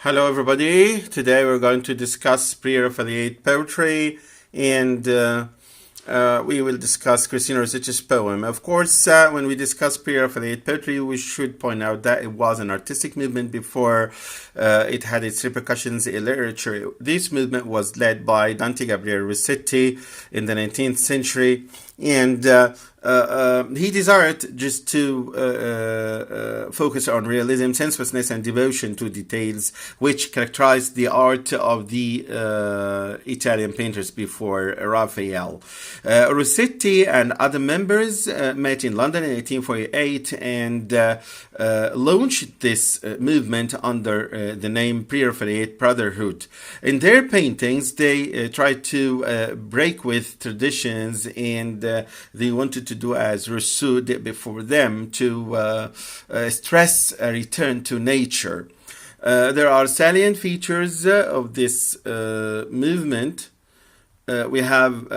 Hello, everybody. Today we're going to discuss Pre-Raphaelite poetry, and we will discuss Christina Rossetti's poem. Of course, when we discuss Pre-Raphaelite poetry, we should point out that it was an artistic movement before it had its repercussions in literature. This movement was led by Dante Gabriel Rossetti in the 19th century, and he desired just to focus on realism, sensuousness, and devotion to details, which characterized the art of the Italian painters before Raphael. Rossetti and other members met in London in 1848 and launched this movement under the name Pre-Raphaelite Brotherhood. In their paintings, they tried to break with traditions, and they wanted to do as Rousseau did before them, to stress a return to nature. There are salient features of this movement. We have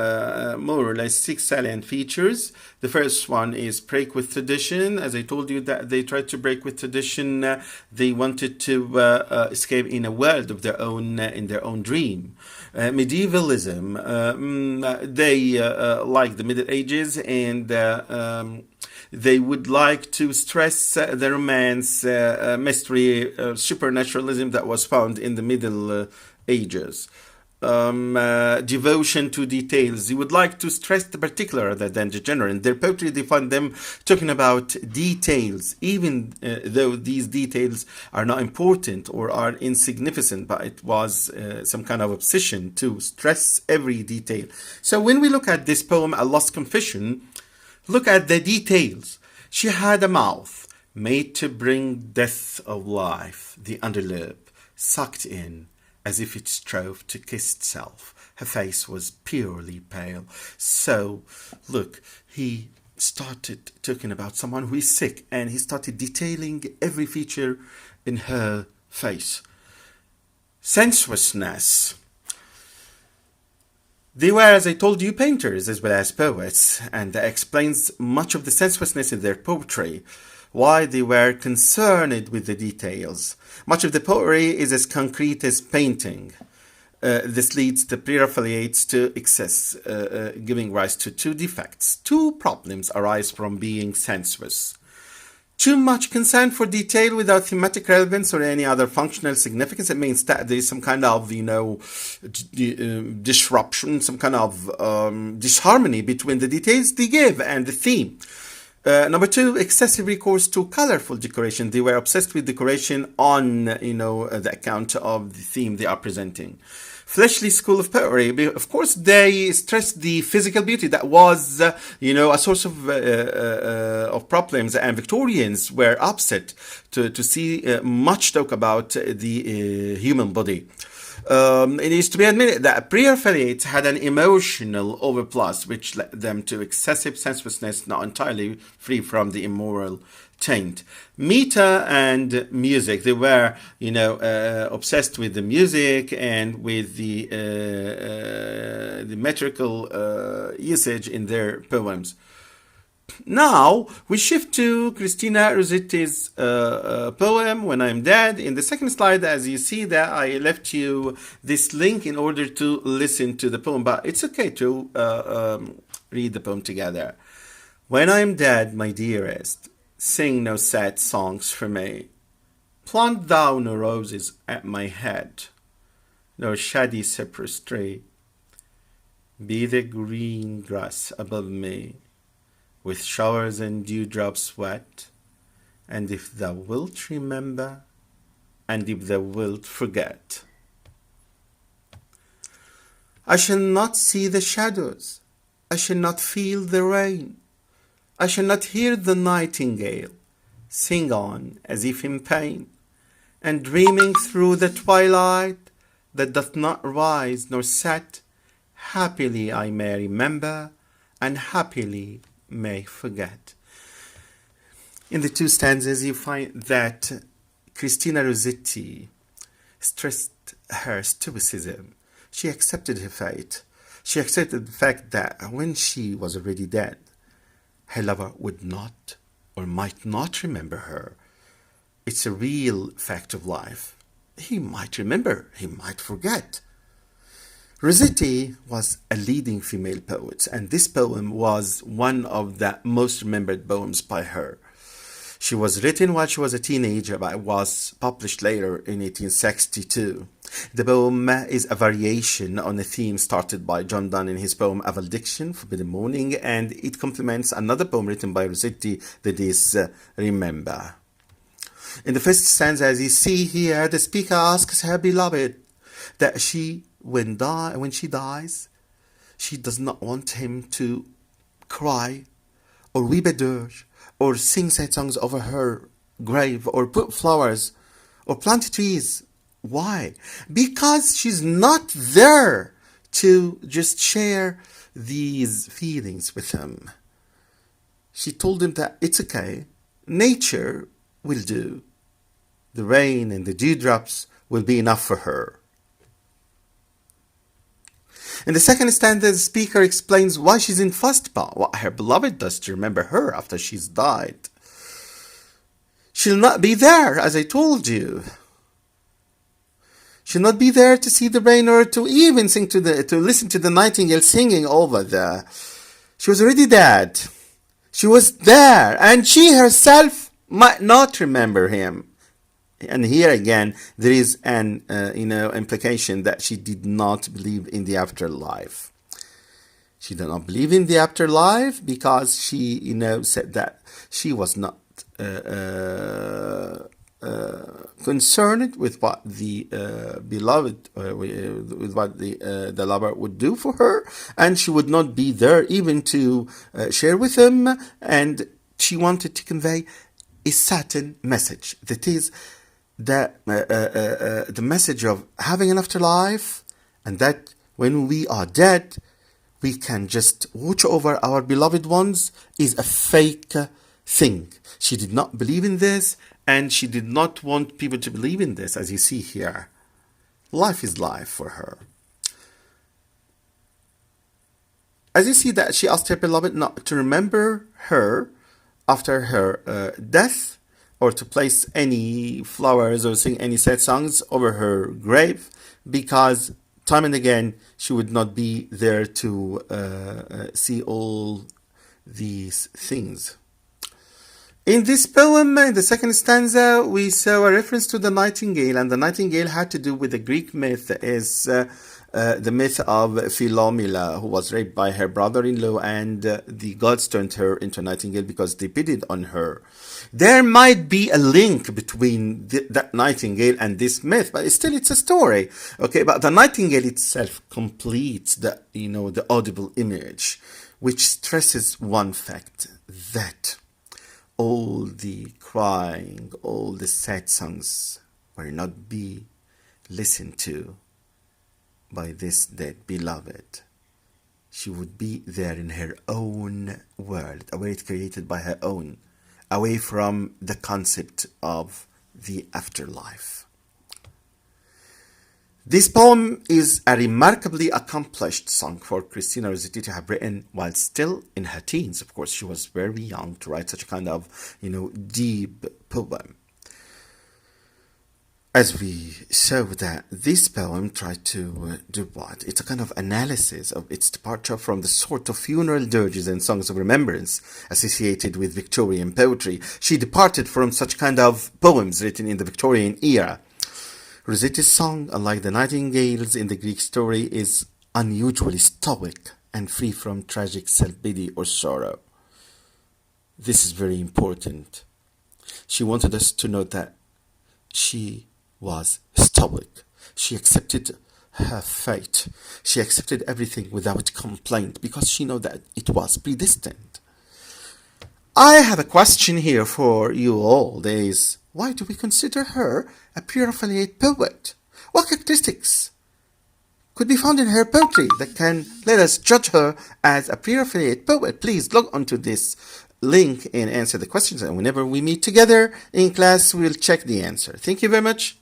more or less 6 salient features. The first one is break with tradition. As I told you, that they tried to break with tradition. They wanted to escape in a world of their own, in their own dream. Medievalism. They like the Middle Ages, and they would like to stress the romance, mystery, supernaturalism that was found in the Middle Ages. Devotion to details. You would like to stress the particular rather than the general. In their poetry, they find them talking about details, even though these details are not important or are insignificant, but it was some kind of obsession to stress every detail. So when we look at this poem, A Lost Confession, look at the details. She had a mouth made to bring death of life, the underlip sucked in, as if it strove to kiss itself. Her face was purely pale. So, look, he started talking about someone who is sick, and he started detailing every feature in her face. Sensuousness. They were, as I told you, painters as well as poets, and that explains much of the sensuousness in their poetry, why they were concerned with the details. Much of the poetry is as concrete as painting. This leads the Pre-Raphaelites to excess, giving rise to 2 defects. 2 problems arise from being sensuous. Too much concern for detail without thematic relevance or any other functional significance. It means that there is some kind of, disruption, some kind of disharmony between the details they give and the theme. Number 2, excessive recourse to colorful decoration. They were obsessed with decoration on, the account of the theme they are presenting. Fleshly school of poetry. Of course, they stressed the physical beauty that was, a source of problems, and Victorians were upset to see much talk about the human body. It is to be admitted that Pre-Raphaelites had an emotional overplus, which led them to excessive sensuousness, not entirely free from the immoral taint. Meter and music. They were, obsessed with the music and with the metrical usage in their poems. Now, we shift to Christina Rossetti's poem, When I'm Dead. In the second slide, as you see that I left you this link in order to listen to the poem, but it's okay to read the poem together. When I'm dead, my dearest, sing no sad songs for me. Plant thou no roses at my head, nor shady cypress tree. Be the green grass above me, with showers and dewdrops wet, and if thou wilt remember, and if thou wilt forget. I shall not see the shadows, I shall not feel the rain, I shall not hear the nightingale sing on as if in pain, and dreaming through the twilight that doth not rise nor set, happily I may remember, and happily may forget. In the 2 stanzas, you find that Christina Rossetti stressed her stoicism. She accepted her fate. She accepted the fact that when she was already dead, her lover would not or might not remember her. It's a real fact of life. he might remember, he might forget. Rossetti was a leading female poet, and this poem was one of the most remembered poems by her. She was written while she was a teenager, but was published later in 1862. The poem is a variation on a theme started by John Donne in his poem A Valediction, Forbidden Morning, and it complements another poem written by Rossetti that is Remember. In the first stanza, as you see here, the speaker asks her beloved that when she dies, she does not want him to cry or weep a dirge or sing sad songs over her grave or put flowers or plant trees. Why? Because she's not there to just share these feelings with him. She told him that it's okay, nature will do. The rain and the dewdrops will be enough for her. In the second stanza, the speaker explains why she's fussed about what her beloved does to remember her after she's died. She'll not be there, as I told you. She'll not be there to see the rain or to even to listen to the nightingale singing over there. She was already dead. She was there, and she herself might not remember him. And here again, there is an implication that she did not believe in the afterlife. She did not believe in the afterlife because she, said that she was not concerned with what the beloved, with what the lover would do for her, and she would not be there even to share with him. And she wanted to convey a certain message, that is, the message of having an afterlife, and that when we are dead, we can just watch over our beloved ones, is a fake thing. She did not believe in this, and she did not want people to believe in this, as you see here. Life is life for her. As you see that she asked her beloved not to remember her after her death, or to place any flowers or sing any sad songs over her grave, because time and again she would not be there to see all these things. In this poem, in the second stanza, we saw a reference to the nightingale, and the nightingale had to do with the Greek myth, is the myth of Philomela, who was raped by her brother-in-law, and the gods turned her into a nightingale because they pitied on her. There might be a link between that nightingale and this myth, but still it's a story. Okay, but the nightingale itself completes the audible image, which stresses one fact, that all the crying, all the sad songs will not be listened to by this dead beloved. She would be there in her own world, a world created by her own, away from the concept of the afterlife. This poem is a remarkably accomplished song for Christina Rossetti to have written while still in her teens. Of course, she was very young to write such a kind of, deep poem. As we saw that this poem tried to do what? It's a kind of analysis of its departure from the sort of funeral dirges and songs of remembrance associated with Victorian poetry. She departed from such kind of poems written in the Victorian era. Rossetti's song, unlike the nightingales in the Greek story, is unusually stoic and free from tragic self-pity or sorrow. This is very important. She wanted us to know that she was stoic. She accepted her fate. She accepted everything without complaint because she knew that it was predestined. I have a question here for you all. There is, why do we consider her a Pre-Raphaelite poet? What characteristics could be found in her poetry that can let us judge her as a Pre-Raphaelite poet? Please log onto this link and answer the questions, and whenever we meet together in class, we'll check the answer. Thank you very much.